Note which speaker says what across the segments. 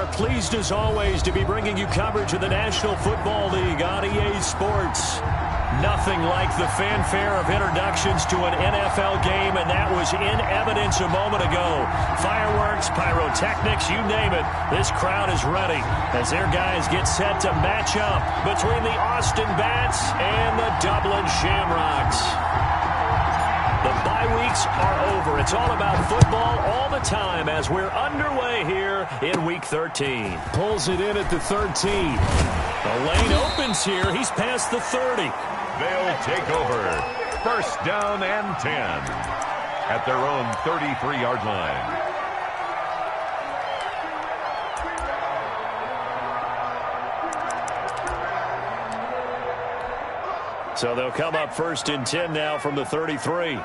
Speaker 1: are pleased as always to be bringing you coverage of the National Football League on EA Sports. Nothing like the fanfare of introductions to an NFL game, and that was in evidence a moment ago. Fireworks, pyrotechnics, you name it. This crowd is ready as their guys get set to match up between the Austin Bats and the Dublin Shamrocks. The bye weeks are over. It's all about football all the time as we're underway here in Week 13. Pulls it in at the 13. The lane opens here. He's past the 30.
Speaker 2: They'll take over. First down and 10 at their own 33-yard line.
Speaker 1: So they'll come up first and 10 now from the 33.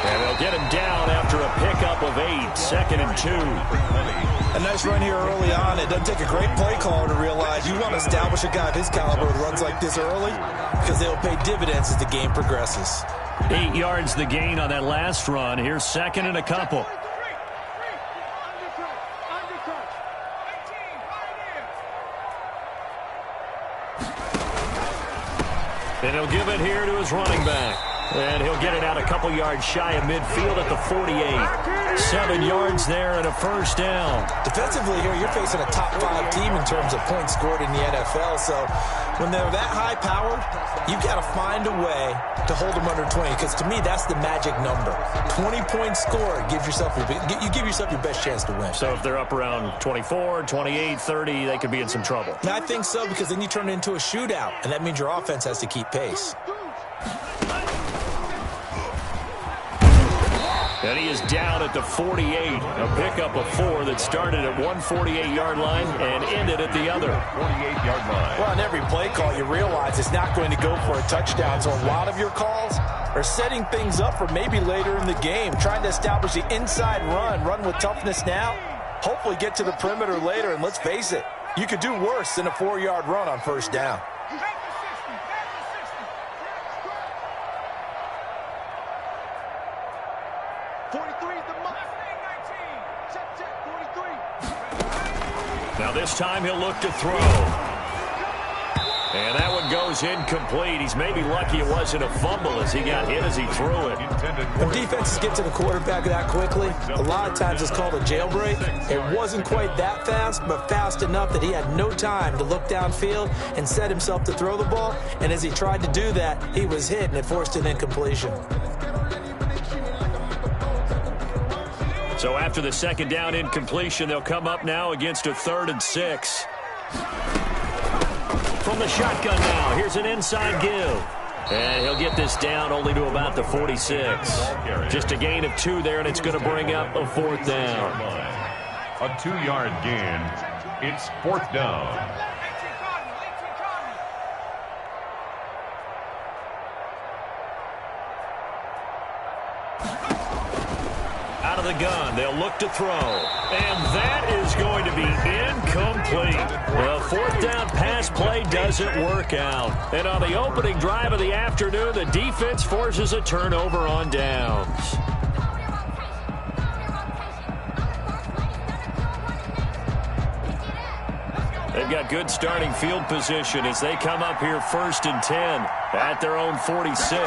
Speaker 1: And they'll get him down after a pickup of 8, second and 2.
Speaker 3: A nice run here early on. It doesn't take a great play caller to realize you want to establish a guy of his caliber with runs like this early because they'll pay dividends as the game progresses.
Speaker 1: 8 yards the gain on that last run. Here's second and a couple. And he'll give it here to his running back. And he'll get it out a couple yards shy of midfield at the 48. 7 yards there and a first down.
Speaker 3: Defensively here, you're facing a top 5 team in terms of points scored in the NFL. So when they're that high powered, you've got to find a way to hold them under 20. Because to me, that's the magic number. 20 points scored, you give yourself your best chance to win.
Speaker 1: So if they're up around 24, 28, 30, they could be in some trouble.
Speaker 3: And I think so, because then you turn it into a shootout. And that means your offense has to keep pace.
Speaker 1: And he is down at the 48. A pickup of 4 that started at 148-yard line and ended at the other.
Speaker 2: 48-yard line.
Speaker 3: Well, on every play call, you realize it's not going to go for a touchdown. So a lot of your calls are setting things up for maybe later in the game, trying to establish the inside run with toughness now, hopefully get to the perimeter later. And let's face it, you could do worse than a 4-yard run on first down.
Speaker 1: Now this time he'll look to throw. And that one goes incomplete. He's maybe lucky it wasn't a fumble as he got hit as he threw it.
Speaker 3: When defenses get to the quarterback that quickly, a lot of times it's called a jailbreak. It wasn't quite that fast, but fast enough that he had no time to look downfield and set himself to throw the ball. And as he tried to do that, he was hit and it forced an incompletion.
Speaker 1: So after the second down incompletion, they'll come up now against a 3rd and 6. From the shotgun now, here's an inside give. And he'll get this down only to about the 46. Just a gain of 2 there, and it's going to bring up a 4th down.
Speaker 2: A 2-yard gain. It's 4th down.
Speaker 1: Out of the gun, they'll look to throw. And that is going to be incomplete. The 4th down pass play doesn't work out. And on the opening drive of the afternoon, the defense forces a turnover on downs. They've got good starting field position as they come up here 1st and 10 at their own 46.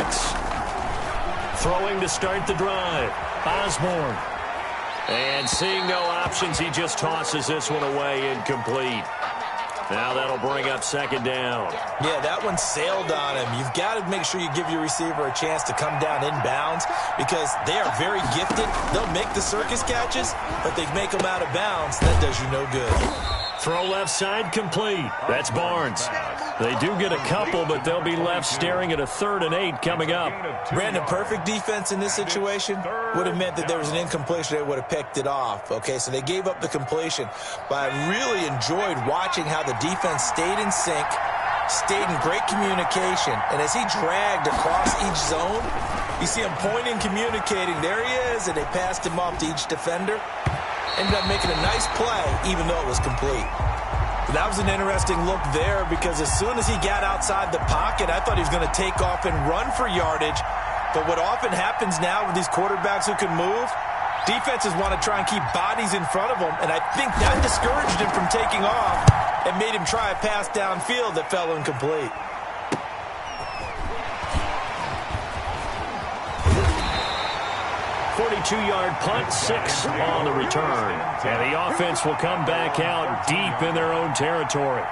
Speaker 1: Throwing to start the drive. Osborne. And seeing no options, he just tosses this one away incomplete. Now that'll bring up 2nd down.
Speaker 3: Yeah, that one sailed on him. You've got to make sure you give your receiver a chance to come down inbounds because they are very gifted. They'll make the circus catches, but they make them out of bounds. That does you no good.
Speaker 1: Throw left side complete. That's Barnes. They do get a couple, but they'll be left staring at a 3rd and 8 coming up.
Speaker 3: Brandon, perfect defense in this situation would have meant that there was an incompletion. They would have picked it off. Okay, so they gave up the completion. But I really enjoyed watching how the defense stayed in sync, stayed in great communication. And as he dragged across each zone, you see him pointing, communicating. There he is, and they passed him off to each defender. Ended up making a nice play, even though it was complete. But that was an interesting look there because as soon as he got outside the pocket, I thought he was going to take off and run for yardage. But what often happens now with these quarterbacks who can move, defenses want to try and keep bodies in front of them, and I think that discouraged him from taking off and made him try a pass downfield that fell incomplete.
Speaker 1: 42-yard punt, 6 on the return. And the offense will come back out deep in their own territory.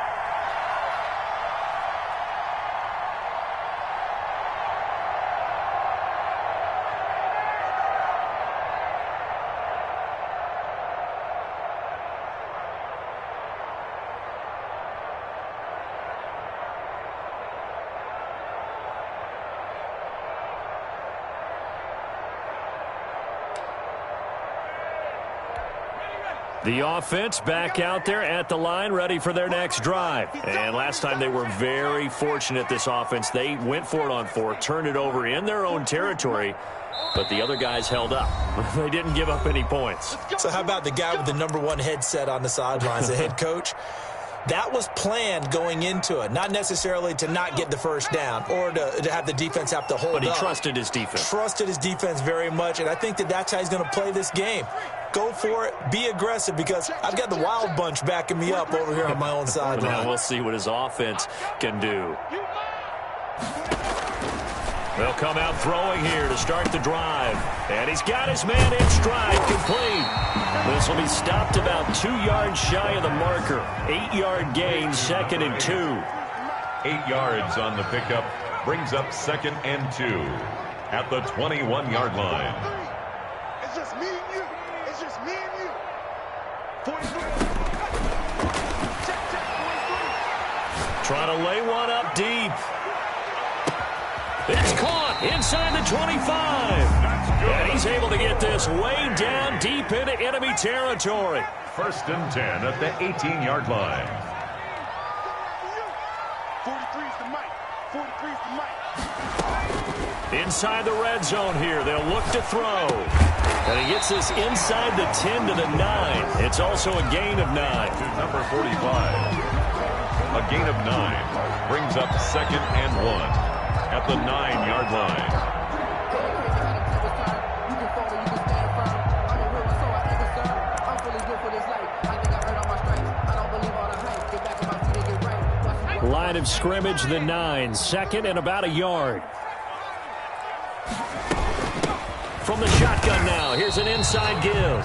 Speaker 1: The offense back out there at the line, ready for their next drive. And last time they were very fortunate, this offense. They went for it on 4, turned it over in their own territory, but the other guys held up. They didn't give up any points.
Speaker 3: So how about the guy with the #1 headset on the sidelines, the head coach? That was planned going into it, not necessarily to not get the first down or to have the defense have to hold up.
Speaker 1: But he trusted his defense.
Speaker 3: Trusted his defense very much, and I think that's how he's going to play this game. Go for it, be aggressive, because I've got the wild bunch backing me up over here on my own sideline.
Speaker 1: Now we'll see what his offense can do. They'll come out throwing here to start the drive. And he's got his man in stride, complete. This will be stopped about 2 yards shy of the marker. 8-yard gain, 2nd and 2.
Speaker 2: 8 yards on the pickup brings up 2nd and 2 at the 21-yard line.
Speaker 4: It's just me and you. It's just me and you. 43. Check, 43.
Speaker 1: Trying to lay one up deep. It's caught inside the 25. And he's able to get this way down deep into enemy territory.
Speaker 2: 1st and 10 at the 18-yard line.
Speaker 4: 43's the mic. 43's the mic.
Speaker 1: Inside the red zone here. They'll look to throw. And he gets this inside the 10 to the 9. It's also a gain of 9.
Speaker 2: To number 45. A gain of 9 brings up 2nd and 1 at the 9-yard line.
Speaker 1: Line of scrimmage, the 9. 2nd and about a yard. From the shotgun now, here's an inside give.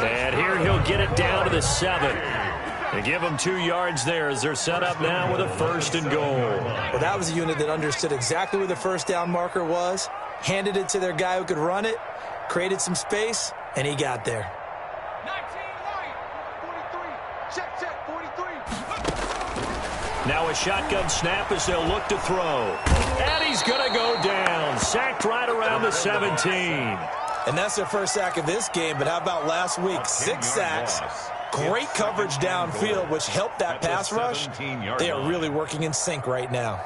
Speaker 1: And here he'll get it down to the 7. They give them 2 yards there as they're set up now with a 1st and goal.
Speaker 3: Well, that was a unit that understood exactly where the first down marker was, handed it to their guy who could run it, created some space, and he got there.
Speaker 4: 43. Check, 43.
Speaker 1: Now a shotgun snap as they'll look to throw. And he's going to go down. Sacked right around the 17.
Speaker 3: And that's their first sack of this game, but how about last week? 6 sacks. Great coverage downfield, which helped that pass rush. They are really working in sync right now.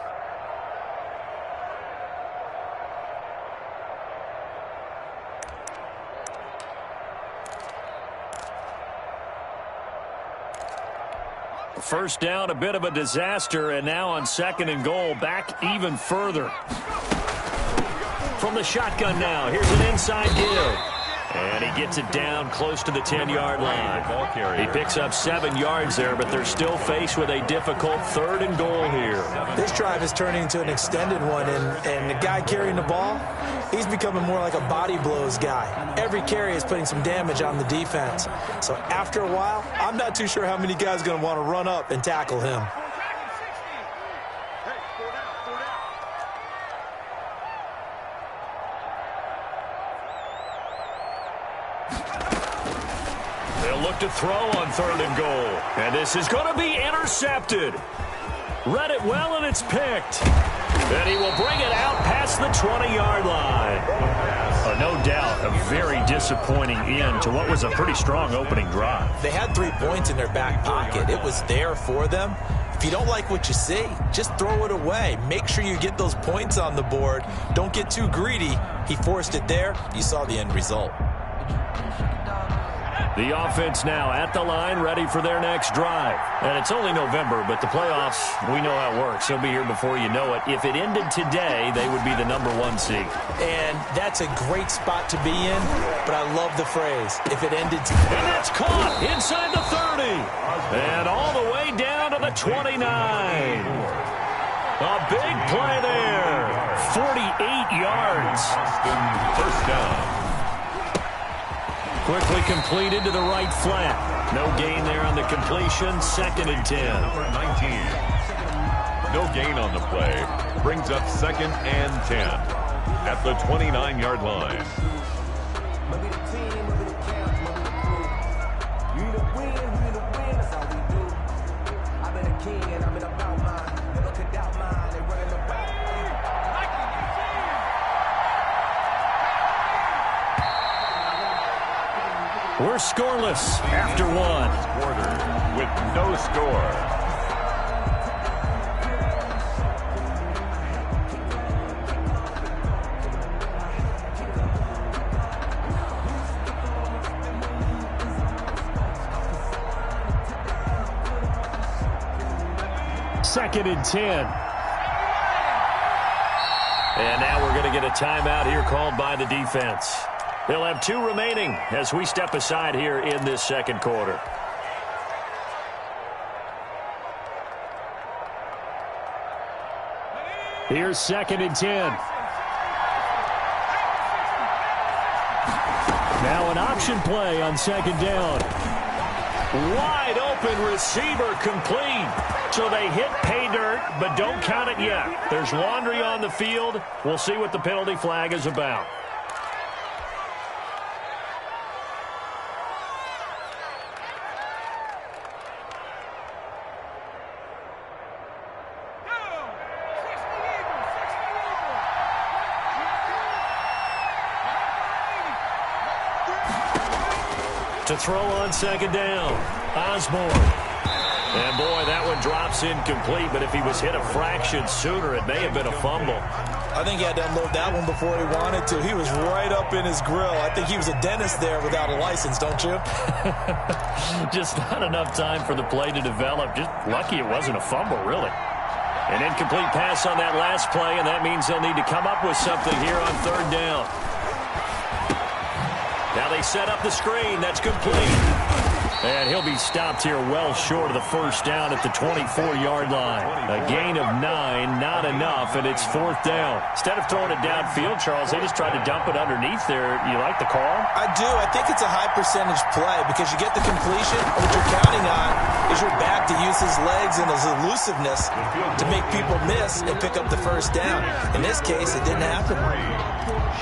Speaker 1: First down, a bit of a disaster, and now on 2nd and goal, back even further. From the shotgun now, here's an inside give. And he gets it down close to the 10-yard line. He picks up 7 yards there, but they're still faced with a difficult 3rd and goal here.
Speaker 3: This drive is turning into an extended one, and the guy carrying the ball, he's becoming more like a body blows guy. Every carry is putting some damage on the defense. So after a while, I'm not too sure how many guys are going to want to run up and tackle him.
Speaker 1: Look to throw on 3rd and goal. And this is going to be intercepted. Read it well, and it's picked. And he will bring it out past the 20-yard line. No doubt a very disappointing end to what was a pretty strong opening drive.
Speaker 3: They had 3 points in their back pocket. It was there for them. If you don't like what you see, just throw it away. Make sure you get those points on the board. Don't get too greedy. He forced it there. You saw the end result.
Speaker 1: The offense now at the line, ready for their next drive. And it's only November, but the playoffs, we know how it works. They'll be here before you know it. If it ended today, they would be the #1 seed.
Speaker 3: And that's a great spot to be in, but I love the phrase, if it ended today.
Speaker 1: And that's caught inside the 30. And all the way down to the 29. A big play there. 48 yards.
Speaker 2: First down.
Speaker 1: Quickly completed to the right flat. No gain there on the completion. 2nd and 10.
Speaker 2: Number 19. No gain on the play. Brings up 2nd and 10 at the 29-yard line.
Speaker 1: We're scoreless after one.
Speaker 2: Quarter with no score.
Speaker 1: Second and 10. And now we're going to get a timeout here called by the defense. They'll have 2 remaining as we step aside here in this second quarter. Here's 2nd and 10. Now an option play on 2nd down. Wide open receiver complete. So they hit pay dirt, but don't count it yet. There's laundry on the field. We'll see what the penalty flag is about. To throw on 2nd down, Osborne. And, boy, that one drops incomplete, but if he was hit a fraction sooner, it may have been a fumble.
Speaker 3: I think he had to unload that one before he wanted to. He was right up in his grill. I think he was a dentist there without a license, don't you?
Speaker 1: Just not enough time for the play to develop. Just lucky it wasn't a fumble, really. An incomplete pass on that last play, and that means they'll need to come up with something here on 3rd down. Now they set up the screen. That's complete. And he'll be stopped here well short of the 1st down at the 24-yard line. A gain of 9, not enough, and it's 4th down. Instead of throwing it downfield, Charles, they just tried to dump it underneath there. You like the call?
Speaker 3: I do. I think it's a high-percentage play because you get the completion. What you're counting on is your back to use his legs and his elusiveness to make people miss and pick up the 1st down. In this case, it didn't happen.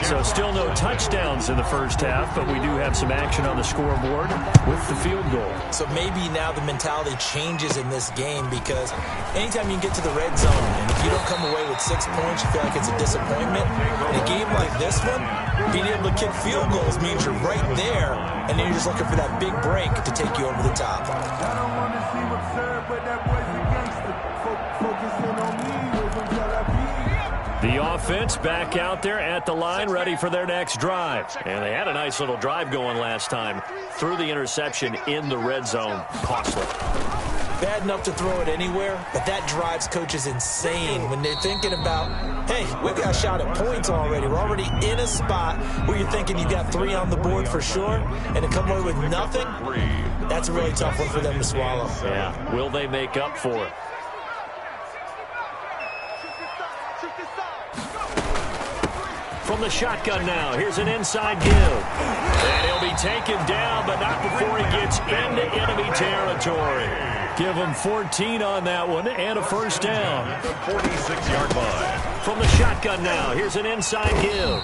Speaker 1: So still no touchdowns in the 1st half, but we do have some action on the scoreboard with the field goal. So
Speaker 3: maybe now the mentality changes in this game because anytime you get to the red zone and if you don't come away with 6 points, you feel like it's a disappointment. In a game like this one, being able to kick field goals means you're right there, and then you're just looking for that big break to take you over the top.
Speaker 5: I don't want to see what's served, but that boy's a gangster. Focusing on me,
Speaker 1: the offense back out there at the line, ready for their next drive. And they had a nice little drive going last time. Threw the interception in the red zone. Costly.
Speaker 3: Bad enough to throw it anywhere, but that drives coaches insane when they're thinking about, hey, we got a shot at points already. We're already in a spot where you're thinking you got 3 on the board for sure, and to come away with nothing, that's a really tough one for them to swallow.
Speaker 1: Yeah, will they make up for it? From the shotgun now, here's an inside give. And he'll be taken down, but not before he gets into enemy territory. Give him 14 on that one and a 1st down.
Speaker 2: 46-yard line.
Speaker 1: From the shotgun now, here's an inside give.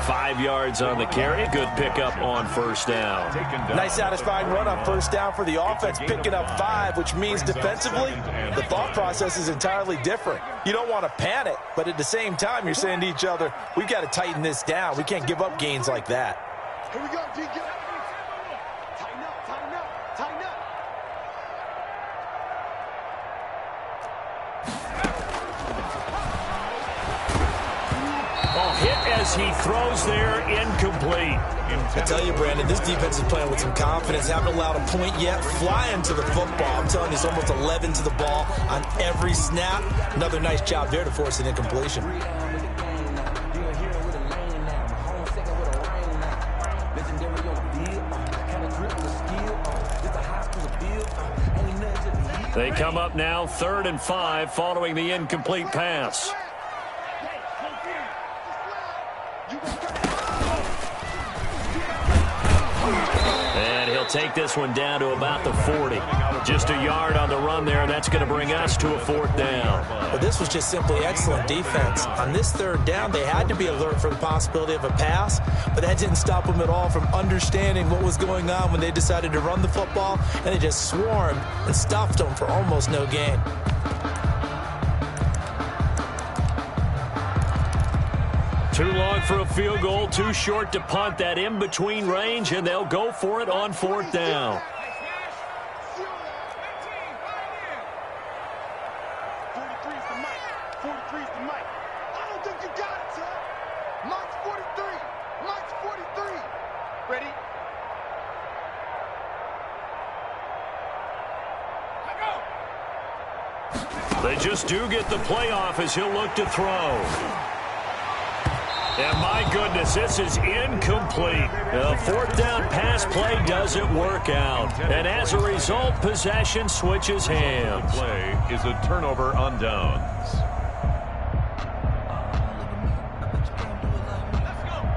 Speaker 1: 5 yards on the carry. Good pickup on 1st down.
Speaker 3: Nice satisfying run on 1st down for the offense, picking up 5, which means defensively, the thought process is entirely different. You don't want to panic, but at the same time, you're saying to each other, we've got to tighten this down. We can't give up gains like that.
Speaker 4: Here we go, D. Tighten up, tighten up, tighten up.
Speaker 1: Oh, hit as he throws there, incomplete.
Speaker 3: I tell you, Brandon, this defense is playing with some confidence. Haven't allowed a point yet. Flying to the football. I'm telling you, it's almost 11 to the ball on every snap. Another nice job there to force an incompletion.
Speaker 1: They come up now 3rd and 5 following the incomplete pass. And he'll take this one down to about the 40. Just a yard on the run there, and that's going to bring us to a 4th down.
Speaker 3: But this was just simply excellent defense. On this 3rd down, they had to be alert for the possibility of a pass, but that didn't stop them at all from understanding what was going on when they decided to run the football, and they just swarmed and stuffed them for almost no gain.
Speaker 1: Too long for a field goal, too short to punt. That in-between range, and they'll go for it on 4th down.
Speaker 4: 43's the mic. 43's the mic. I don't think you got it, son. Mike's 43. Mike's 43. Ready?
Speaker 1: They just do get the playoff as he'll look to throw. And my goodness, this is incomplete. The 4th down pass play doesn't work out. And as a result, possession switches hands.
Speaker 2: The play is a turnover on downs.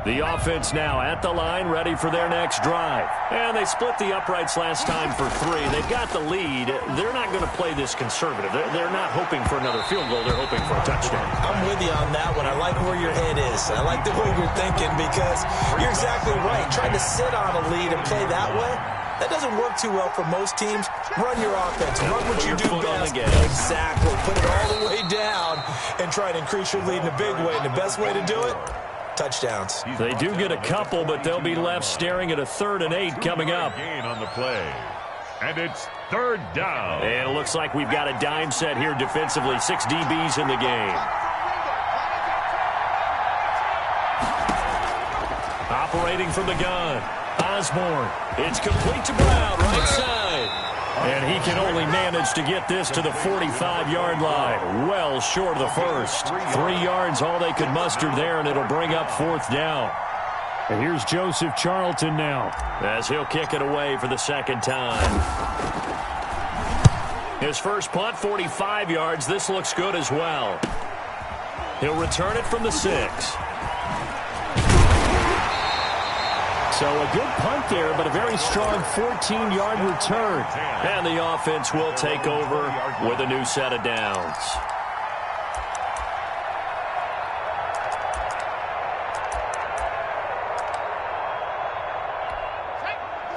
Speaker 1: The offense now at the line, ready for their next drive. And they split the uprights last time for 3. They've got the lead. They're not going to play this conservative. They're not hoping for another field goal. They're hoping for a touchdown.
Speaker 3: I'm with you on that one. I like where your head is. I like the way you're thinking because you're exactly right. Trying to sit on a lead and play that way, that doesn't work too well for most teams. Run your offense. Run what you do best. Exactly. Put it all the way down and try to increase your lead in a big way. And the best way to do it, touchdowns.
Speaker 1: They do get a couple, but they'll be left staring at a 3rd and 8 coming up.
Speaker 2: Gain on the play. And it's 3rd down.
Speaker 1: And it looks like we've got a dime set here defensively. 6 DBs in the game. Operating from the gun. Osborne. It's complete to Brown, right side. And he can only manage to get this to the 45-yard line. Well short of the first. 3 yards, all they could muster there, and it'll bring up 4th down. And here's Joseph Charlton now, as he'll kick it away for the 2nd time. His first punt, 45 yards. This looks good as well. He'll return it from the 6. So a good punt there, but a very strong 14-yard return. And the offense will take over with a new set of downs.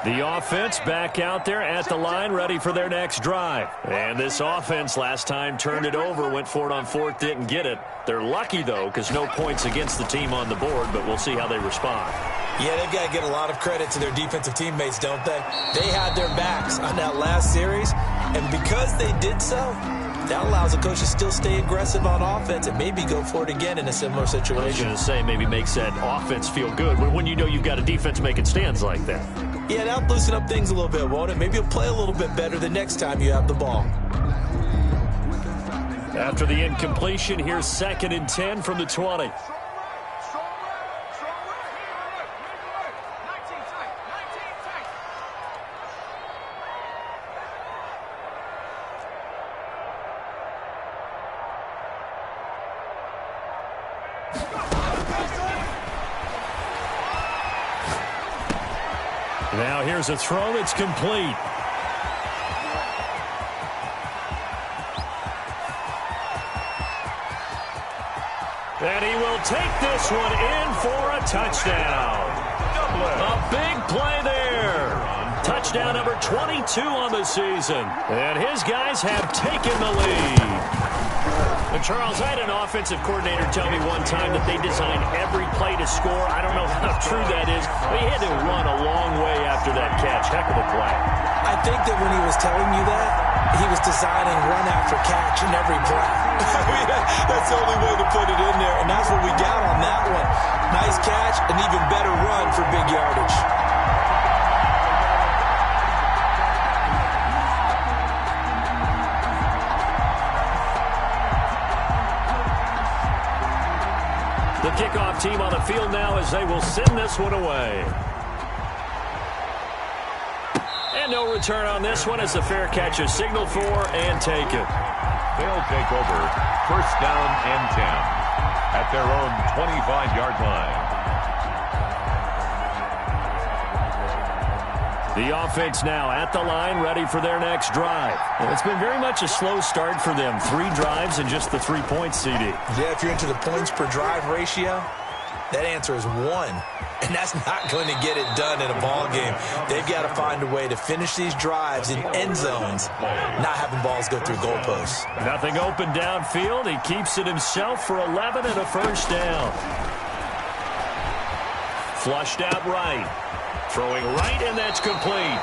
Speaker 1: The offense back out there at the line, ready for their next drive. And this offense last time turned it over, went for it on 4th, didn't get it. They're lucky, though, because no points against the team on the board, but we'll see how they respond.
Speaker 3: Yeah, they've got to get a lot of credit to their defensive teammates, don't they? They had their backs on that last series, and because they did so, that allows the coach to still stay aggressive on offense and maybe go for it again in a similar situation.
Speaker 1: I was going to say maybe makes that offense feel good when you know you've got a defense making stands like that.
Speaker 3: Yeah, that'll loosen up things a little bit, won't it? Maybe you'll play a little bit better the next time you have the ball.
Speaker 1: After the incompletion, here's 2nd and 10 from the 20. Now here's a throw that's complete. And he will take this one in for a touchdown. A big play there. Touchdown number 22 on the season. And his guys have taken the lead. And Charles, I had an offensive coordinator tell me one time that they designed every play to score. I don't know how true that is, but he had to run a long way after that catch. Heck of a play.
Speaker 3: I think that when he was telling you that, he was designing run after catch in every play. I mean, that's the only way to put it in there, and that's what we got on that one. an even better run for big yardage.
Speaker 1: The kickoff team on the field now as they will send this one away. And no return on this one as the fair catch is signaled for and taken.
Speaker 2: They'll take over first down and 10 at their own 25-yard line.
Speaker 1: The offense now at the line, ready for their next drive. Well, it's been very much a slow start for them. 3 drives and just the 3 points, CD.
Speaker 3: Yeah, if you're into the points per drive ratio, that answer is 1. And that's not going to get it done in a ball game. They've got to find a way to finish these drives in end zones, not having balls go through goalposts.
Speaker 1: Nothing open downfield. He keeps it himself for 11 and a first down. Flushed out right. Throwing right, and that's complete.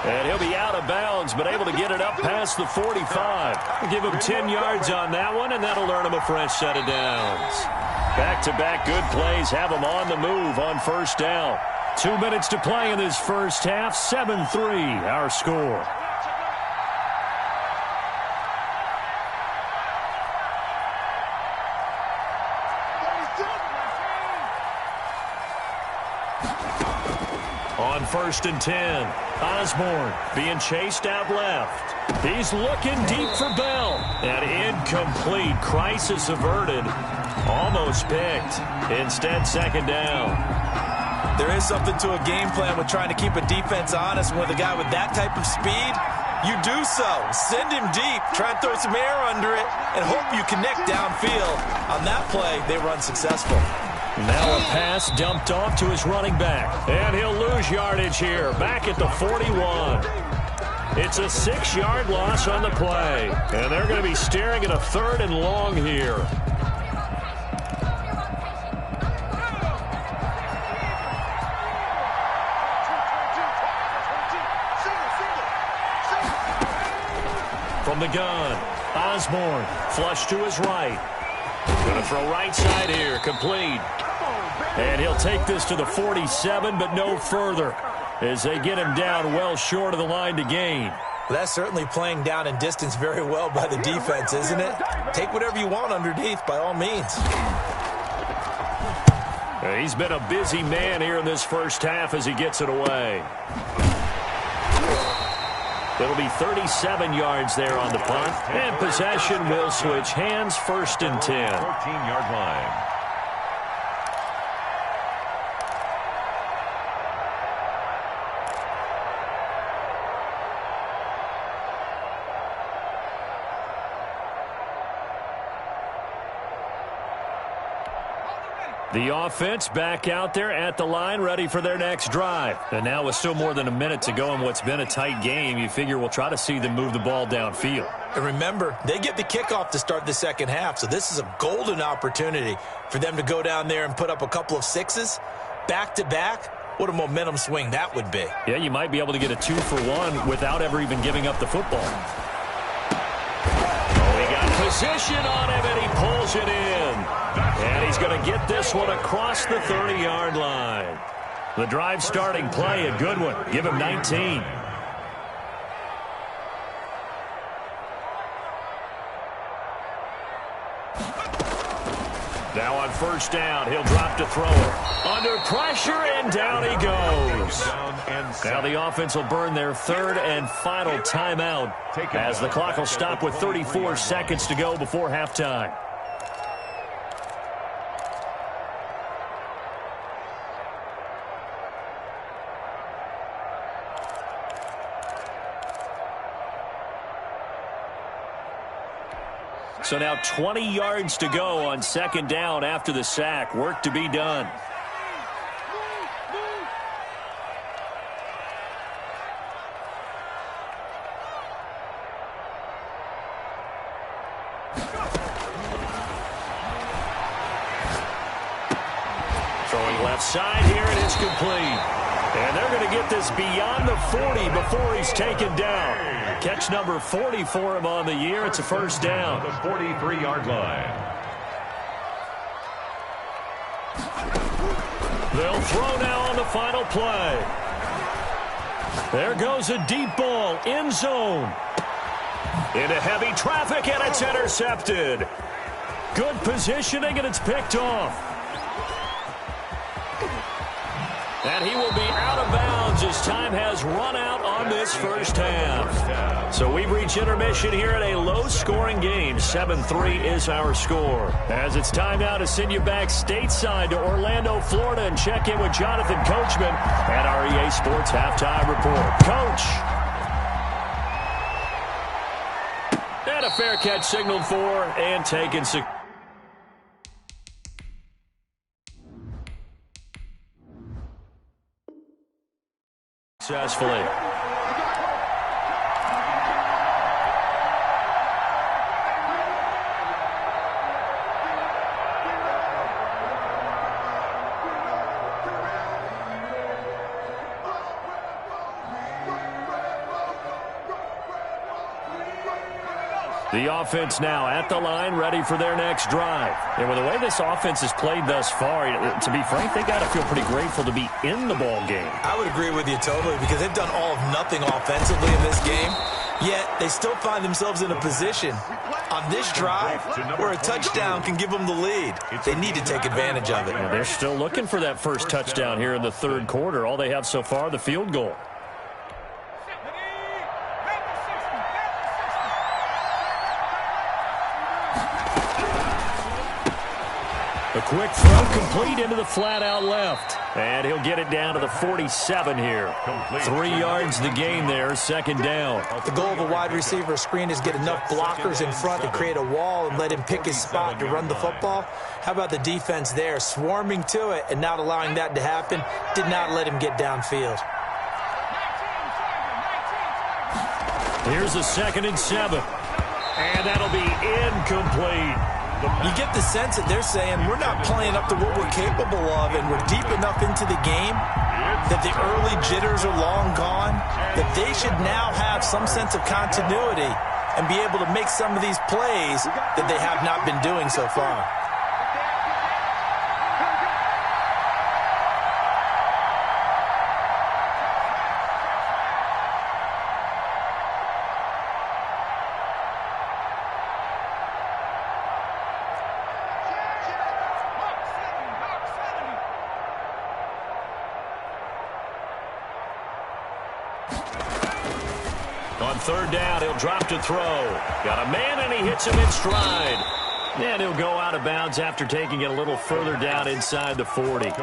Speaker 1: And he'll be out of bounds, but able to get it up past the 45. Give him 10 yards on that one, and that'll earn him a fresh set of downs. Back-to-back good plays have him on the move on first down. 2 minutes to play in this first half. 7-3, our score. On first and 10, Osborne being chased out left. He's looking deep for Bell. And incomplete. Crisis averted. Almost picked. Instead, second down.
Speaker 3: There is something to a game plan with trying to keep a defense honest. With a guy with that type of speed, you do so. Send him deep. Try and throw some air under it and hope you connect downfield. On that play, they run successful.
Speaker 1: Now a pass dumped off to his running back. And he'll lose yardage here. Back at the 41. It's a 6-yard loss on the play. And they're going to be staring at a 3rd and long here. From the gun, Osborne flush to his right. Going to throw right side here, complete. And he'll take this to the 47, but no further, as they get him down well short of the line to gain.
Speaker 3: That's certainly playing down in distance very well by the defense, isn't it? Take whatever you want underneath, by all means.
Speaker 1: He's been a busy man here in this first half as he gets it away. It'll be 37 yards there on the punt. And possession will switch hands, first and 10.
Speaker 2: 14-yard line.
Speaker 1: The offense back out there at the line, ready for their next drive. And now with still more than a minute to go in what's been a tight game, you figure we'll try to see them move the ball downfield.
Speaker 3: And remember, they get the kickoff to start the second half, so this is a golden opportunity for them to go down there and put up a couple of 6s back-to-back. What a momentum swing that would be.
Speaker 1: Yeah, you might be able to get a 2-for-1 without ever even giving up the football. Oh, he got position on him, and he pulls it in. And he's going to get this one across the 30-yard line. The drive starting play, a good one. Give him 19. Now on first down, he'll drop to throw it. Under pressure, and down he goes. Now the offense will burn their 3rd and final timeout as the clock will stop with 34 seconds to go before halftime. So now 20 yards to go on second down after the sack. Work to be done. Throwing left side here, and it's complete. And they're going to get this beyond the 40 before he's taken down. Catch number 40 for him on the year. It's a first down.
Speaker 2: The 43-yard line.
Speaker 1: They'll throw now on the final play. There goes a deep ball, end zone. Into heavy traffic, and it's intercepted. Good positioning, and it's picked off. And he will be out of bounds as time has run out on this first half. So we've reached intermission here in a low-scoring game. 7-3 is our score. As it's time now to send you back stateside to Orlando, Florida, and check in with Jonathan Coachman at our EA Sports Halftime Report. Coach. And a fair catch signaled for and taken successfully. The offense now at the line, ready for their next drive. And with the way this offense has played thus far, to be frank, they got to feel pretty grateful to be in the ball game.
Speaker 3: I would agree with you totally because they've done all of nothing offensively in this game, yet they still find themselves in a position on this drive where a touchdown can give them the lead. They need to take advantage of it.
Speaker 1: Yeah, they're still looking for that first touchdown here in the third quarter. All they have so far, the field goal. A quick throw complete into the flat out left. And he'll get it down to the 47 here. 3 yards the gain there, second down.
Speaker 3: The goal of a wide receiver screen is get enough blockers in front to create a wall and let him pick his spot to run the football. How about the defense there, swarming to it and not allowing that to happen? Did not let him get downfield.
Speaker 1: Here's a 2nd and 7. And that'll be incomplete.
Speaker 3: You get the sense that they're saying we're not playing up to what we're capable of, and we're deep enough into the game that the early jitters are long gone, that they should now have some sense of continuity and be able to make some of these plays that they have not been doing so far.
Speaker 1: On third down, he'll drop to throw. Got a man, and he hits him in stride. And he'll go out of bounds after taking it a little further down inside the 40. 8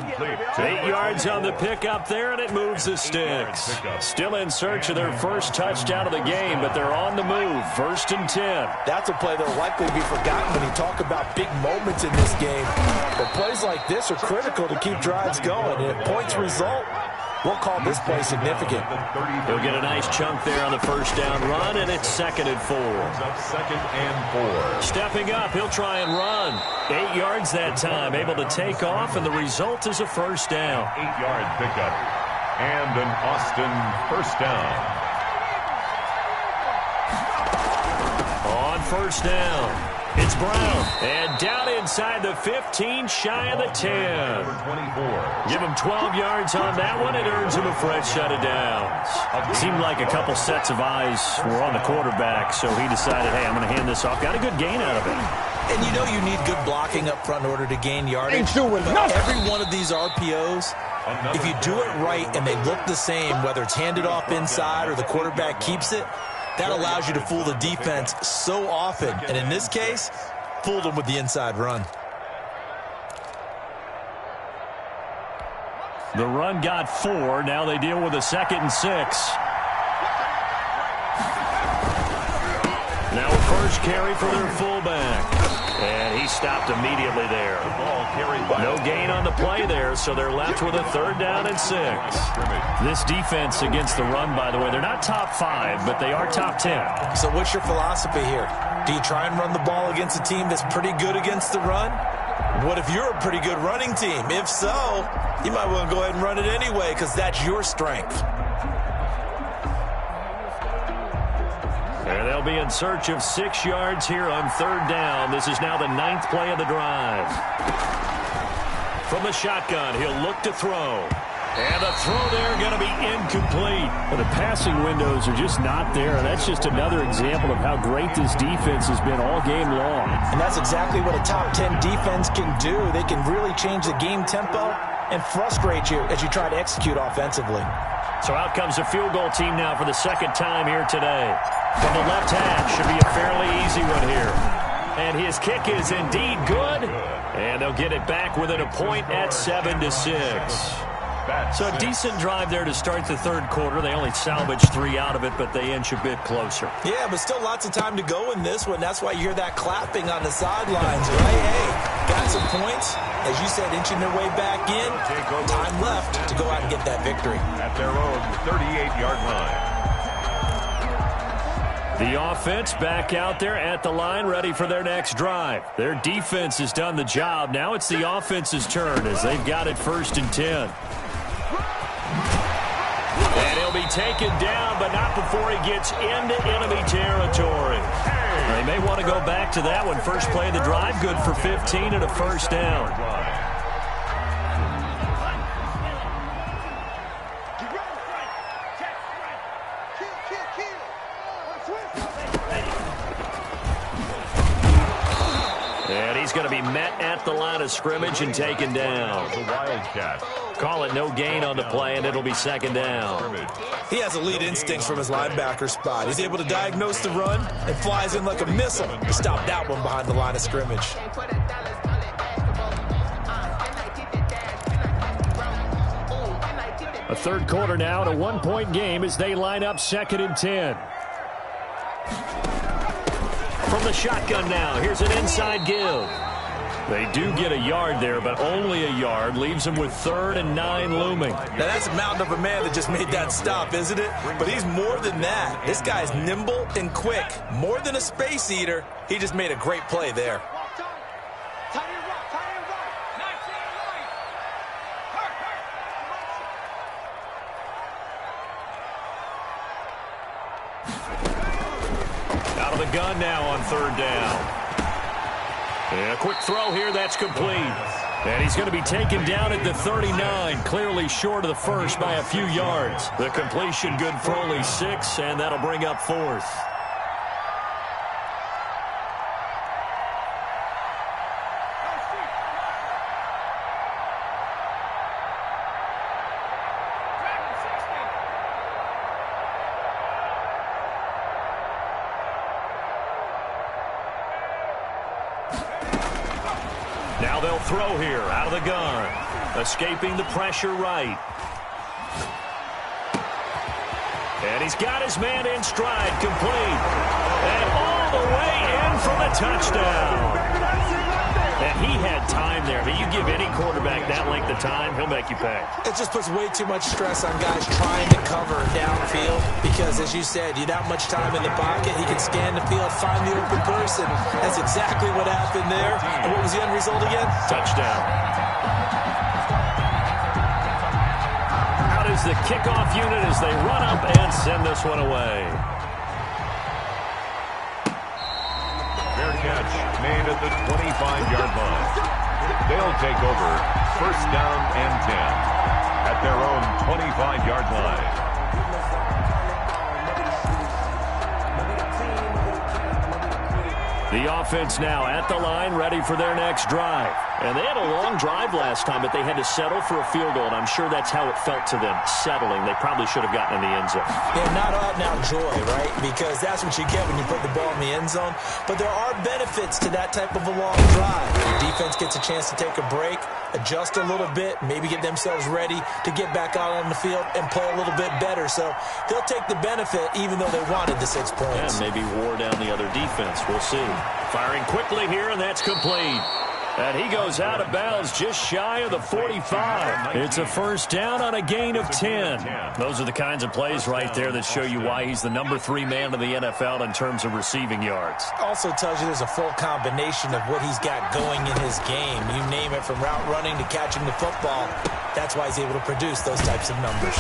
Speaker 1: yards on the pickup there, and it moves the sticks. Still in search of their first touchdown of the game, but they're on the move. 1st and 10.
Speaker 3: That's a play that will likely be forgotten when you talk about big moments in this game. But plays like this are critical to keep drives going. And if points result, we'll call this play significant.
Speaker 1: He'll get a nice chunk there on the first down run, and it's 2nd and 4.
Speaker 2: 2nd and 4.
Speaker 1: Stepping up, he'll try and run. 8 yards that time, able to take off, and the result is a first down.
Speaker 2: 8-yard pickup and an Austin first down.
Speaker 1: On first down, it's Brown. And down inside the 15, shy of the 10.
Speaker 2: 24.
Speaker 1: Give him 12 yards on that one. It earns him a fresh set of downs. It seemed like a couple sets of eyes were on the quarterback, so he decided, hey, I'm going to hand this off. Got a good gain out of it.
Speaker 3: And you know you need good blocking up front in order to gain yardage. But every one of these RPOs, if you do it right and they look the same, whether it's handed off inside or the quarterback keeps it, that allows you to fool the defense so often. And in this case, fooled them with the inside run.
Speaker 1: The run got 4. Now they deal with a 2nd and 6. Now a first carry for their fullback. And he stopped immediately there. No gain on the play there, so they're left with a 3rd down and 6. This defense against the run, by the way, they're not top 5, but they are top 10.
Speaker 3: So what's your philosophy here? Do you try and run the ball against a team that's pretty good against the run? What if you're a pretty good running team? If so, you might want to go ahead and run it anyway because that's your strength.
Speaker 1: And they'll be in search of 6 yards here on 3rd down. This is now the 9th play of the drive. From the shotgun, he'll look to throw. And the throw there going to be incomplete.
Speaker 6: Well, the passing windows are just not there. That's just another example of how great this defense has been all game long.
Speaker 3: And that's exactly what a top 10 defense can do. They can really change the game tempo and frustrate you as you try to execute offensively.
Speaker 1: So out comes a field goal team now for the second time here today. From the left hash, should be a fairly easy one here. And his kick is indeed good. And they'll get it back within a point at 7-6. So a decent drive there to start the third quarter. They only salvaged 3 out of it, but they inch a bit closer.
Speaker 3: Yeah, but still lots of time to go in this one. That's why you hear that clapping on the sidelines, right? Hey, got some points. As you said, inching their way back in. Time left to go out and get that victory.
Speaker 2: At their own 38-yard line.
Speaker 1: The offense back out there at the line, ready for their next drive. Their defense has done the job. Now it's the offense's turn as they've got it 1st and 10. And he'll be taken down, but not before he gets into enemy territory. They may want to go back to that one. First play of the drive, good for 15 and a first down. And he's going to be met at the line of scrimmage and taken down.
Speaker 2: The Wildcat.
Speaker 1: Call it no gain on the play, and it'll be second down.
Speaker 3: He has elite instincts from his linebacker spot. He's able to diagnose the run and flies in like a missile to stop that one behind the line of scrimmage.
Speaker 6: A third quarter now, and a 1-point game as they line up 2nd and 10.
Speaker 1: From the shotgun now, here's an inside give. They do get a yard there, but only a yard. Leaves them with 3rd and 9 looming.
Speaker 3: Now, that's a mountain of a man that just made that stop, isn't it? But he's more than that. This guy's nimble and quick. More than a space eater, he just made a great play there.
Speaker 1: Out of the gun now on 3rd down. And a quick throw here, that's complete. And he's going to be taken down at the 39, clearly short of the first by a few yards. The completion good for only 6, and that'll bring up 4th. Now they'll throw here out of the gun. Escaping the pressure right. And he's got his man in stride, complete. And all the way in for the touchdown. And he had time there. But you give any quarterback that length of time, he'll make you pay.
Speaker 3: It just puts way too much stress on guys trying to cover downfield because, as you said, you don't have much time in the pocket. He can scan the field, find the open person. That's exactly what happened there. And what was the end result again?
Speaker 1: Touchdown. Out is the kickoff unit as they run up and send this one away.
Speaker 2: Fair catch made at the 25-yard line. They'll take over 1st down and 10 at their own 25-yard line.
Speaker 1: The offense now at the line, ready for their next drive. And they had a long drive last time, but they had to settle for a field goal, and I'm sure that's how it felt to them, settling. They probably should have gotten in the end zone.
Speaker 3: Yeah, not out-and-out joy, right? Because that's what you get when you put the ball in the end zone. But there are benefits to that type of a long drive. Your defense gets a chance to take a break, adjust a little bit, maybe get themselves ready to get back out on the field and play a little bit better. So they'll take the benefit even though they wanted the 6 points.
Speaker 1: And maybe wore down the other defense. We'll see. Firing quickly here, and that's complete. And he goes out of bounds just shy of the 45. It's a first down on a gain of 10. Those are the kinds of plays right there that show you why he's the number 3 man in the NFL in terms of receiving yards.
Speaker 3: Also tells you there's a full combination of what he's got going in his game. You name it, from route running to catching the football. That's why he's able to produce those types of numbers.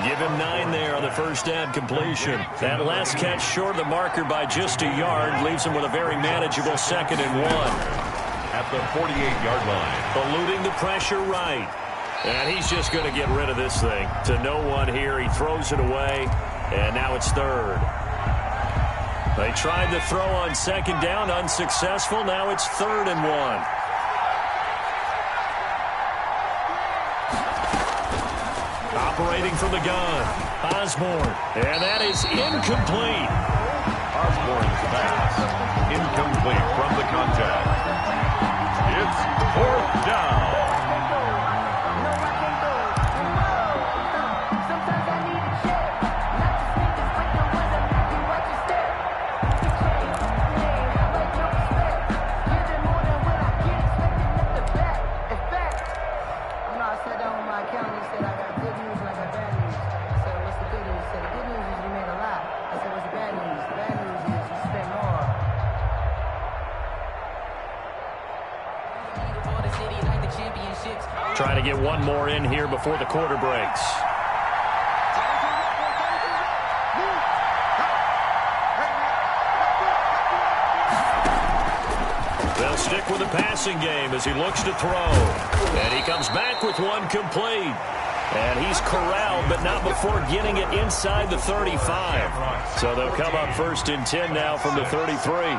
Speaker 1: Give him 9 there on the first down completion. That last catch short of the marker by just a yard leaves him with a very manageable 2nd and 1.
Speaker 2: at the 48-yard line.
Speaker 1: Eluding the pressure right. And he's just going to get rid of this thing. To no one here. He throws it away. And now it's third. They tried to throw on second down. Unsuccessful. Now it's 3rd and 1. Operating from the gun. Osborne. And that is incomplete.
Speaker 2: Osborne's pass. Incomplete from the contact. It's 4th down.
Speaker 1: Trying to get one more in here before the quarter breaks. They'll stick with the passing game as he looks to throw. And he comes back with one complete. And he's corralled, but not before getting it inside the 35. So they'll come up 1st and 10 now from the 33.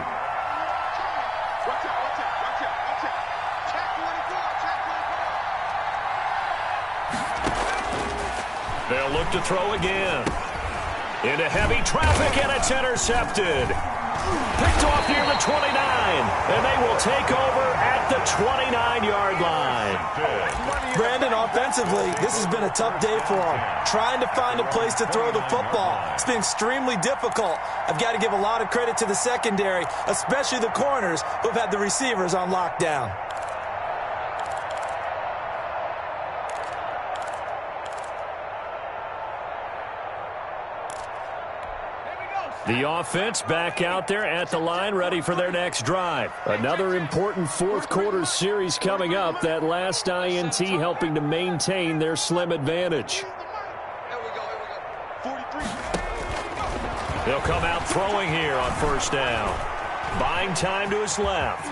Speaker 1: They'll look to throw again. Into heavy traffic, and it's intercepted. Picked off near the 29, and they will take over at the 29-yard line.
Speaker 3: Brandon, offensively, this has been a tough day for him. Trying to find a place to throw the football. It's been extremely difficult. I've got to give a lot of credit to the secondary, especially the corners who've had the receivers on lockdown.
Speaker 1: The offense back out there at the line, ready for their next drive. Another important 4th quarter series coming up. That last INT helping to maintain their slim advantage. They'll come out throwing here on 1st down. Buying time to his left.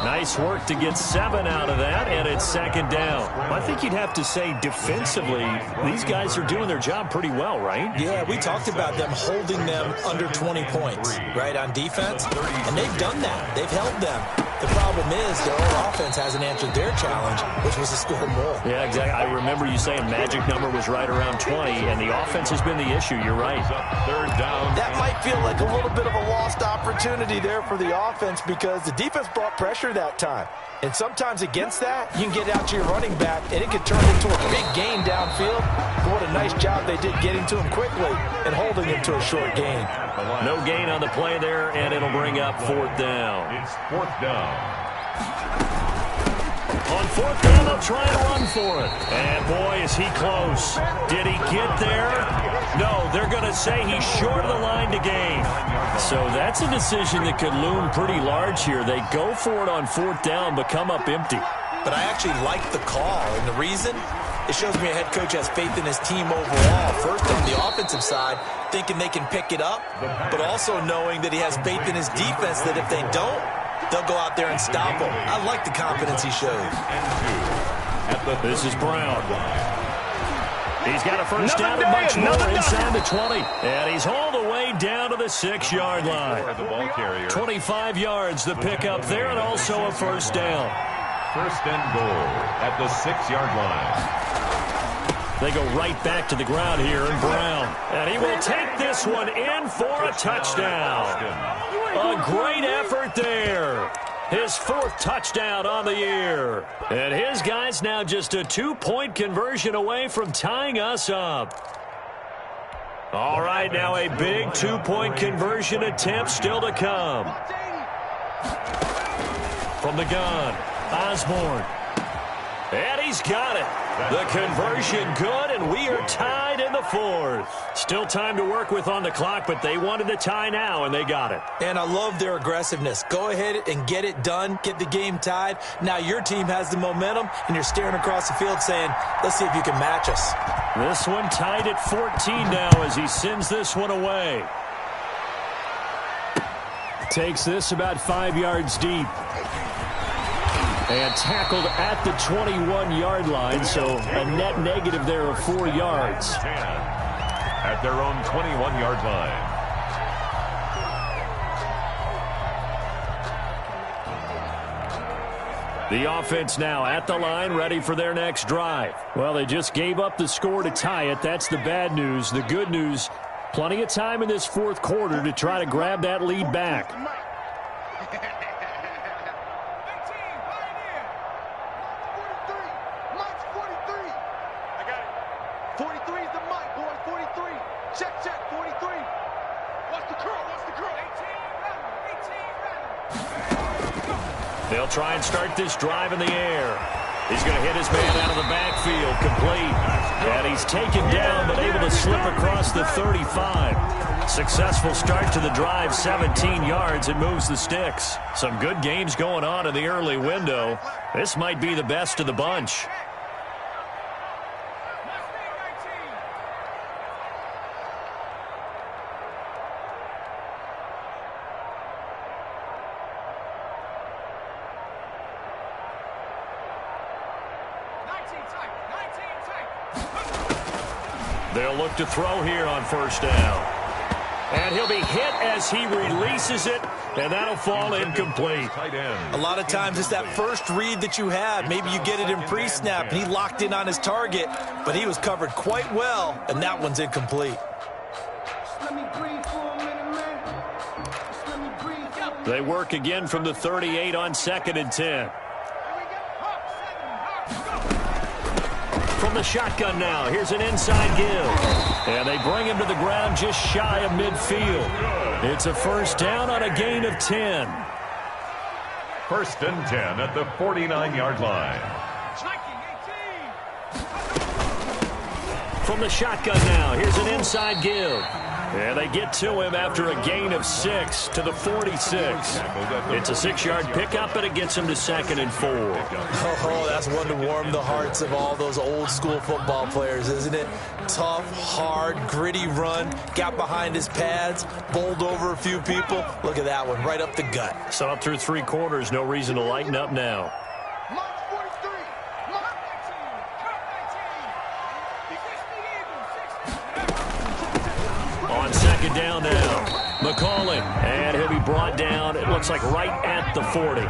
Speaker 1: Nice work to get 7 out of that, and it's 2nd down. I think you'd have to say defensively, these guys are doing their job pretty well, right?
Speaker 3: Yeah, we talked about them holding them under 20 points, right, on defense. And they've done that. They've held them. The problem is their own offense hasn't answered their challenge, which was to score more.
Speaker 1: Yeah, exactly. I remember you saying magic number was right around 20, and the offense has been the issue. You're right.
Speaker 2: 3rd down.
Speaker 3: That might feel like a little bit of a lost opportunity there for the offense because the defense brought pressure that time. And sometimes against that, you can get out to your running back, and it can turn into a big gain downfield. But what a nice job they did getting to him quickly and holding him to a short gain.
Speaker 1: No gain on the play there, and it'll bring up 4th down.
Speaker 2: It's 4th down.
Speaker 1: On 4th down, they'll try to run for it. And boy, is he close. Did he get there? No, they're going to say he's short of the line to gain. So that's a decision that could loom pretty large here. They go for it on 4th down, but come up empty.
Speaker 3: But I actually like the call, and the reason? It shows me a head coach has faith in his team overall. First, on the offensive side, thinking they can pick it up, but also knowing that he has faith in his defense that if they don't, they'll go out there and stop him. I like the confidence he shows.
Speaker 1: This is Brown. He's got a first down and much more inside the 20. And he's all the way down to the 6-yard line. 25 yards the pickup there, and also a first down.
Speaker 2: 1st and goal at the 6-yard line.
Speaker 1: They go right back to the ground here, and Brown. And he will take this one in for a touchdown. A great effort there. His 4th touchdown on the year. And his guys now just a 2-point conversion away from tying us up. All right, now a big 2-point conversion attempt still to come. From the gun, Osborne. And he's got it. The conversion good, and we are tied in the 4th. Still time to work with on the clock, but they wanted to tie now, and they got it.
Speaker 3: And I love their aggressiveness. Go ahead and get it done. Get the game tied. Now your team has the momentum, and you're staring across the field saying, let's see if you can match us.
Speaker 1: This one tied at 14 now as he sends this one away. Takes this about 5 yards deep. And tackled at the 21-yard line, so a net negative there of 4 yards.
Speaker 2: 10 at their own 21-yard line.
Speaker 1: The offense now at the line, ready for their next drive. Well, they just gave up the score to tie it. That's the bad news. The good news, plenty of time in this fourth quarter to try to grab that lead back. They'll try and start this drive in the air. He's going to hit his man out of the backfield, complete. And he's taken down, but able to slip across the 35. Successful start to the drive, 17 yards, and moves the sticks. Some good games going on in the early window. This might be the best of the bunch. They'll look to throw here on first down. And he'll be hit as he releases it, and that'll fall incomplete.
Speaker 3: A lot of times it's that first read that you have. Maybe you get it in pre-snap. He locked in on his target, but he was covered quite well, and that one's incomplete.
Speaker 1: They work again from the 38 on 2nd and 10. From the shotgun now, here's an inside give. And they bring him to the ground just shy of midfield. It's a first down on a gain of 10.
Speaker 2: 1st and 10 at the 49-yard line.
Speaker 1: From the shotgun now, here's an inside give. And they get to him after a gain of 6 to the 46. It's a 6-yard pickup, and it gets him to 2nd and 4.
Speaker 3: Oh, that's one to warm the hearts of all those old-school football players, isn't it? Tough, hard, gritty run, got behind his pads, bowled over a few people. Look at that one, right up the gut.
Speaker 1: So up through 3 quarters, no reason to lighten up now. On 2nd down now, McCauley, and he'll be brought down, it looks like right at the 40.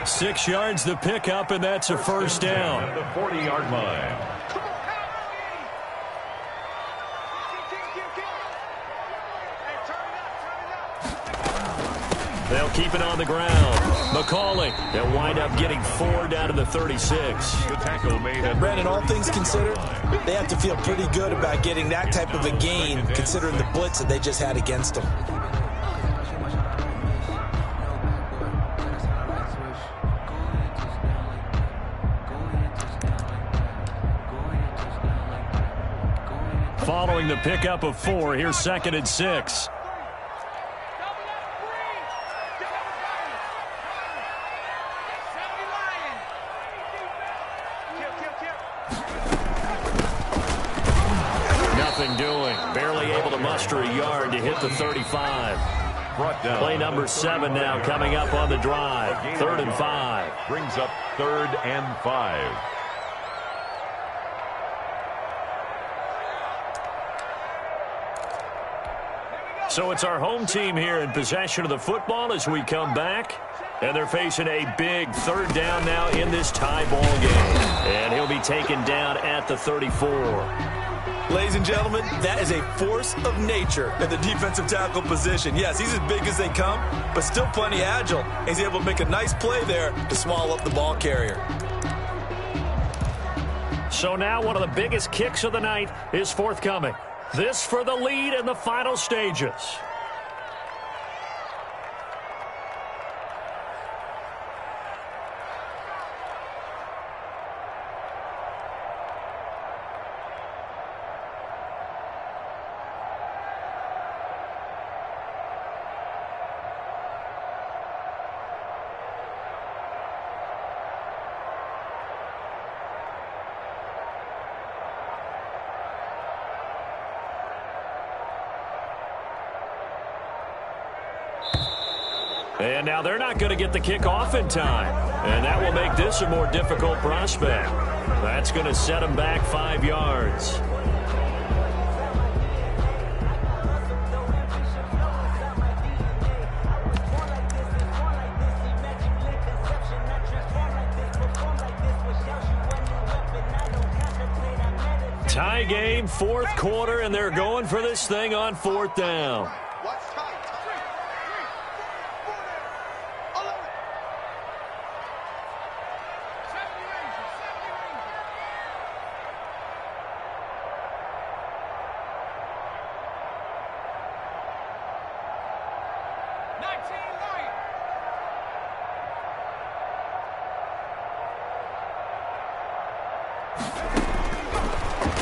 Speaker 1: 6 yards the pickup, and that's a first down.
Speaker 2: At the 40-yard line.
Speaker 1: They'll keep it on the ground. McCauley, they'll wind up getting 4 down to the 36.
Speaker 2: The tackle made at
Speaker 3: Brandon, all things considered, they have to feel pretty good about getting that type of a gain, considering the blitz that they just had against them.
Speaker 1: Following the pickup of 4, here's 2nd and 6. Barely able to muster a yard to hit the 35. Play number 7 now coming up on the drive. 3rd and 5.
Speaker 2: Brings up 3rd and 5.
Speaker 1: So it's our home team here in possession of the football as we come back. And they're facing a big 3rd down now in this tie ball game. And he'll be taken down at the 34.
Speaker 3: Ladies and gentlemen, that is a force of nature in the defensive tackle position. Yes, he's as big as they come, but still plenty agile. He's able to make a nice play there to swallow up the ball carrier.
Speaker 1: So now one of the biggest kicks of the night is forthcoming. This for the lead in the final stages. And now they're not going to get the kick off in time. And that will make this a more difficult prospect. That's going to set him back 5 yards. Tie game, fourth quarter, and they're going for this thing on fourth down.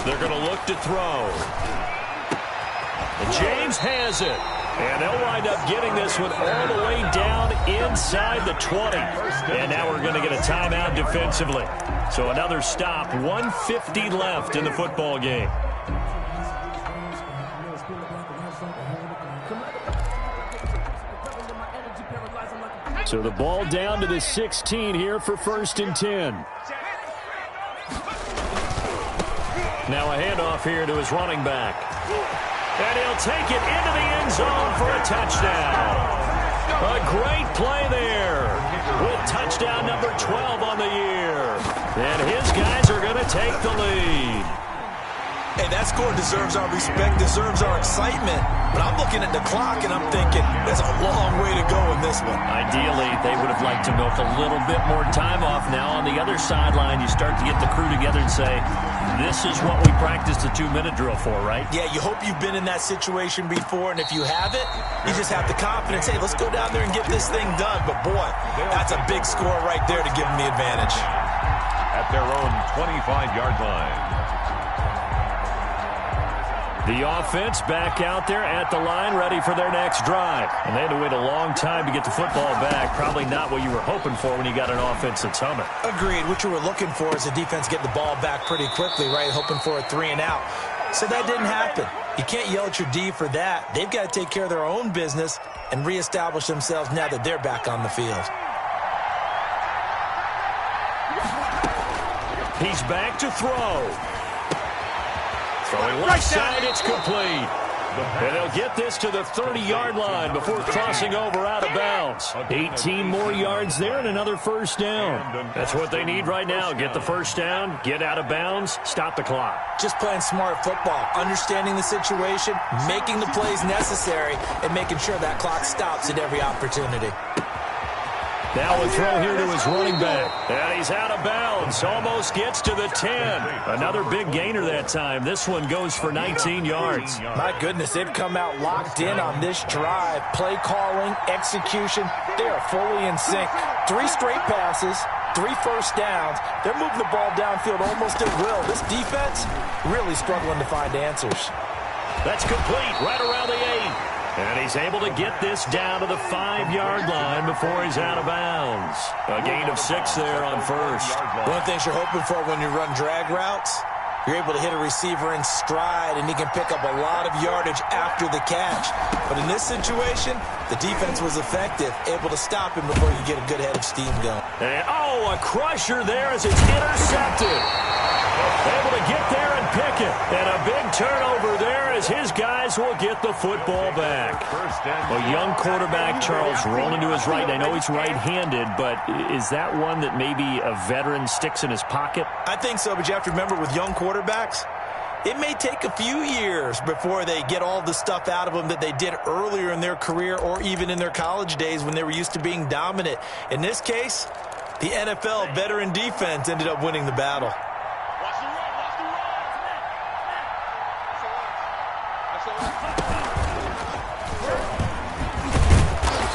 Speaker 1: They're going to look to throw. And James has it. And they'll wind up getting this one all the way down inside the 20. And now we're going to get a timeout defensively. So another stop, 1:50 left in the football game. So the ball down to the 16 here for 1st and 10. Now a handoff here to his running back. And he'll take it into the end zone for a touchdown. A great play there with touchdown number 12 on the year. And his guys are going to take the lead.
Speaker 3: Hey, that score deserves our respect, deserves our excitement. But I'm looking at the clock, and I'm thinking there's a long way to go in this one.
Speaker 1: Ideally, they would have liked to milk a little bit more time off now. On the other sideline, you start to get the crew together and say, this is what we practiced the 2-minute drill for, right?
Speaker 3: Yeah, you hope you've been in that situation before, and if you haven't, you just have the confidence, hey, let's go down there and get this thing done. But, boy, that's a big score right there to give them the advantage.
Speaker 2: At their own 25-yard line.
Speaker 1: The offense back out there at the line, ready for their next drive. And they had to wait a long time to get the football back. Probably not what you were hoping for when you got an offense that's humming.
Speaker 3: Agreed. What you were looking for is the defense getting the ball back pretty quickly, right? Hoping for a 3-and-out. So that didn't happen. You can't yell at your D for that. They've got to take care of their own business and reestablish themselves now that they're back on the field.
Speaker 1: He's back to throw. Throwing left side, it's complete. And they'll get this to the 30-yard line before crossing over out of bounds. 18 more yards there and another first down. That's what they need right now. Get the first down, get out of bounds, stop the clock.
Speaker 3: Just playing smart football, understanding the situation, making the plays necessary, and making sure that clock stops at every opportunity.
Speaker 1: Now a throw here to his running back. And he's out of bounds. Almost gets to the 10. Another big gainer that time. This one goes for 19 yards.
Speaker 3: My goodness, they've come out locked in on this drive. Play calling, execution, they are fully in sync. 3 straight passes, 3 first downs. They're moving the ball downfield almost at will. This defense really struggling to find answers.
Speaker 1: That's complete right around the 8. And he's able to get this down to the 5-yard line before he's out of bounds. A gain of 6 there on first.
Speaker 3: One of the things you're hoping for when you run drag routes, you're able to hit a receiver in stride, and he can pick up a lot of yardage after the catch. But in this situation, the defense was effective, able to stop him before you get a good head of steam going.
Speaker 1: And, a crusher there as it's intercepted. Able to get there and pick it. And a big turnover there as his guys will get the football back. A young quarterback, Charles, rolling to his right. I know he's right-handed, but is that one that maybe a veteran sticks in his pocket?
Speaker 3: I think so, but you have to remember with young quarterbacks, it may take a few years before they get all the stuff out of them that they did earlier in their career or even in their college days when they were used to being dominant. In this case, the NFL veteran defense ended up winning the battle.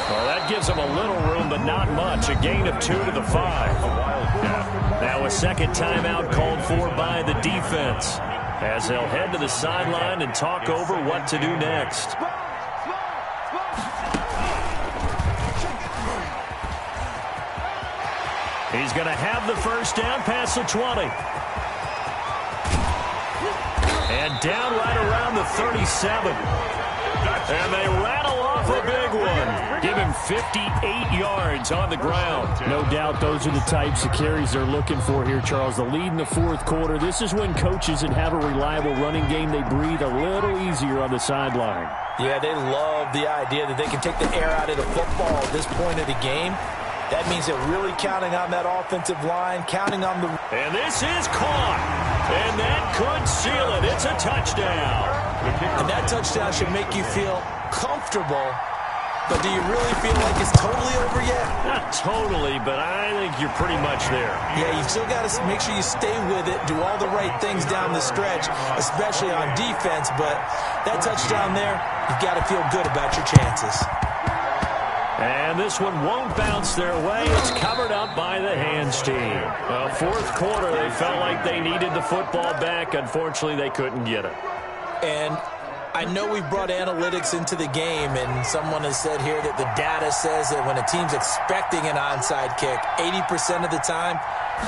Speaker 1: Well, that gives them a little room, but not much. A gain of 2 to the 5. Now a second timeout called for by the defense as they'll head to the sideline and talk over what to do next. He's going to have the first down past the 20. And down right around the 37. And they rattle off a big one. Give him 58 yards on the ground.
Speaker 6: No doubt those are the types of carries they're looking for here, Charles. The lead in the fourth quarter. This is when coaches that have a reliable running game, they breathe a little easier on the sideline.
Speaker 3: Yeah, they love the idea that they can take the air out of the football at this point of the game. That means they're really counting on that offensive line, counting on the...
Speaker 1: And this is caught. And that could seal it. It's a touchdown.
Speaker 3: And that touchdown should make you feel comfortable. But do you really feel like it's totally over yet?
Speaker 1: Not totally, but I think you're pretty much there.
Speaker 3: Yeah, you've still got to make sure you stay with it, do all the right things down the stretch, especially on defense. But that touchdown there, you've got to feel good about your chances.
Speaker 1: And this one won't bounce their way. It's covered up by the hands team. Well, fourth quarter, they felt like they needed the football back. Unfortunately, they couldn't get it.
Speaker 3: And I know we've brought analytics into the game, and someone has said here that the data says that when a team's expecting an onside kick, 80% of the time,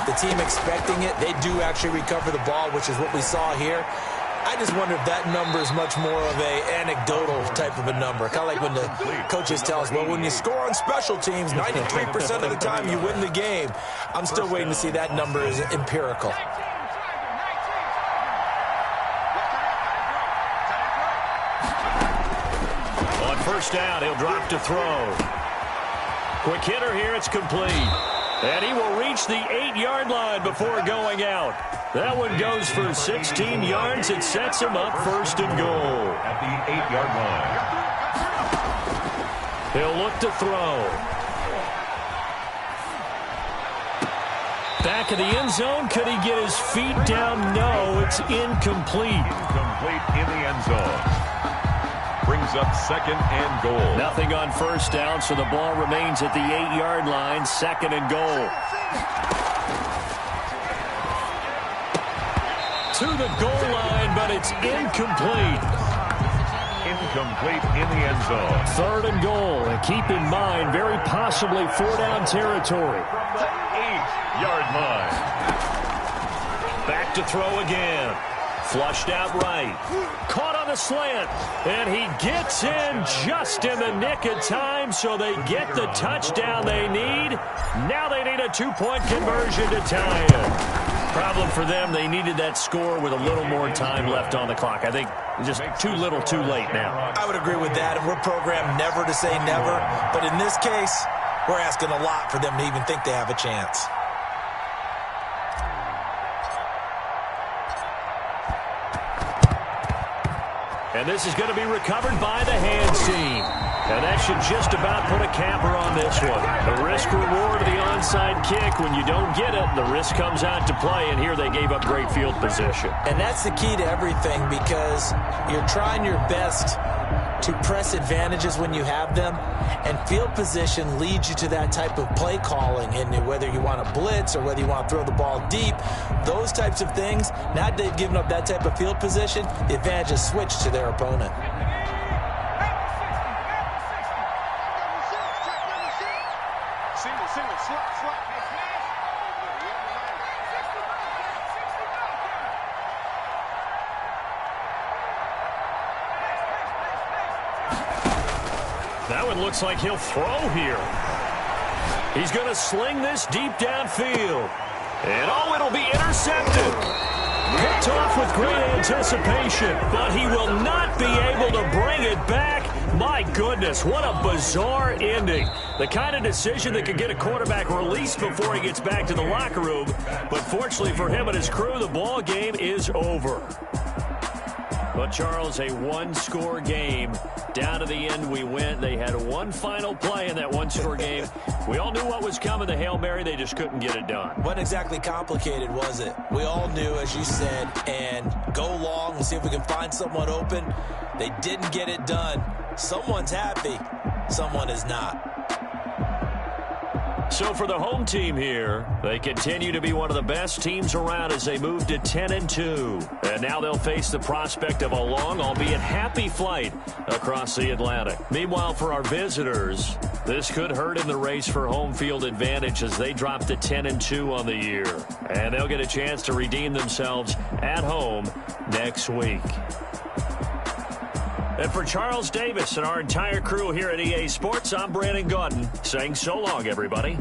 Speaker 3: the team expecting it, they do actually recover the ball, which is what we saw here. I just wonder if that number is much more of a anecdotal type of a number. Kind of like when the coaches tell us, well, when you score on special teams, 93% of the time you win the game. I'm still waiting to see that number is empirical.
Speaker 1: On first down, he'll drop to throw. Quick hitter here, it's complete. And he will reach the 8-yard line before going out. That one goes for 16 yards. It sets him up first and goal.
Speaker 2: At the 8-yard line.
Speaker 1: He'll look to throw. Back of the end zone. Could he get his feet down? No, it's incomplete.
Speaker 2: Incomplete in the end zone. Brings up second and goal.
Speaker 1: Nothing on first down, so the ball remains at the 8-yard line. Second and goal. To the goal line, but it's incomplete.
Speaker 2: Incomplete in the end zone.
Speaker 1: Third and goal. And keep in mind, very possibly 4-down territory.
Speaker 2: From the 8-yard line.
Speaker 1: Back to throw again. Flushed out right. Caught on the slant. And he gets in just in the nick of time, so they get the touchdown they need. Now they need a 2-point conversion to tie it. Problem for them, they needed that score with a little more time left on the clock. I think just too little too late now.
Speaker 3: I would agree with that, and we're programmed never to say never. But in this case, we're asking a lot for them to even think they have a chance.
Speaker 1: And this is going to be recovered by the hands team. And that should just about put a capper on this one. The risk-reward of the onside kick. When you don't get it, the risk comes out to play, and here they gave up great field position.
Speaker 3: And that's the key to everything, because you're trying your best to press advantages when you have them, and field position leads you to that type of play calling, and whether you want to blitz or whether you want to throw the ball deep, those types of things, now that they've given up that type of field position, the advantage is switched to their opponent.
Speaker 1: That one looks like he'll throw here. He's going to sling this deep downfield. And oh, it'll be intercepted. Picked off with great anticipation, but he will not be able to bring it back. My goodness, what a bizarre ending. The kind of decision that could get a quarterback released before he gets back to the locker room. But fortunately for him and his crew, the ball game is over. But, Charles, a one-score game. Down to the end we went. They had one final play in that one-score game. We all knew what was coming, the Hail Mary. They just couldn't get it done.
Speaker 3: Wasn't exactly complicated, was it? We all knew, as you said, and go long and see if we can find someone open. They didn't get it done. Someone's happy. Someone is not.
Speaker 1: So for the home team here, they continue to be one of the best teams around as they move to 10-2. And now they'll face the prospect of a long, albeit happy flight across the Atlantic. Meanwhile, for our visitors, this could hurt in the race for home field advantage as they drop to 10-2 on the year. And they'll get a chance to redeem themselves at home next week. And for Charles Davis and our entire crew here at EA Sports, I'm Brandon Gaudin saying so long, everybody.